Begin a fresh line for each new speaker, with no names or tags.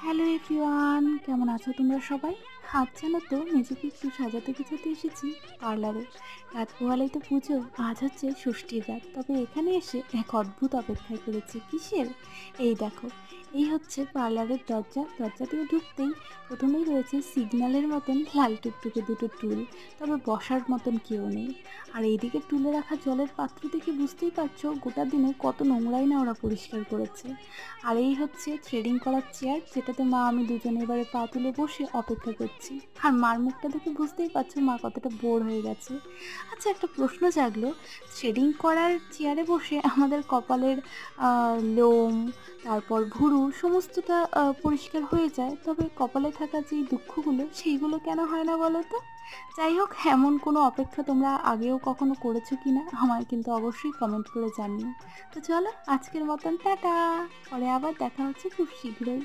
Hello everyone, কেমন আছো তোমরা সবাই? আজ জানো তো নিজেকে একটু সাজাতে গুছাতে এসেছি পার্লারে। রাত পোহালেই তো পুজো, আজ হচ্ছে ষষ্ঠীর রাত। তবে এখানে এসে এক অদ্ভুত অপেক্ষায় করেছি। কিসের? এই দেখো, এই হচ্ছে পার্লারের দরজা। দরজা দিয়ে ঢুকতেই প্রথমেই রয়েছে সিগন্যালের মতন লাল টুকটুকে দুটো টুল। তবে বসার মতন কেউ নেই। আর এইদিকে টুলে রাখা জলের পাত্র দেখে বুঝতেই পারছো গোটা দিনে কত নোংরাই না ওরা পরিষ্কার করেছে। আর এই হচ্ছে থ্রেডিং করার চেয়ার, যেটাতে মা আমি দুজনে এবারে পা তুলে বসে অপেক্ষা করছি। আর মার মুখটা দেখে বুঝতেই পারছো মা কতটা বোর হয়ে গেছে। আচ্ছা, একটা প্রশ্ন জাগলো, থ্রেডিং করার চেয়ারে বসে আমাদের কপালের লোম, তারপর ভুরু সমস্তটা পরিষ্কার হয়ে যায়, তবে কপালে থাকা যেই দুঃখগুলো সেইগুলো কেন হয় না বলো তো? যাই হোক, এমন কোনো অপেক্ষা তোমরা আগেও কখনো করেছো কি না আমায় কিন্তু অবশ্যই কমেন্ট করে জানিও। তো চলো, আজকের মতন টাটা। পরে আবার দেখা হচ্ছে খুব শীঘ্রই।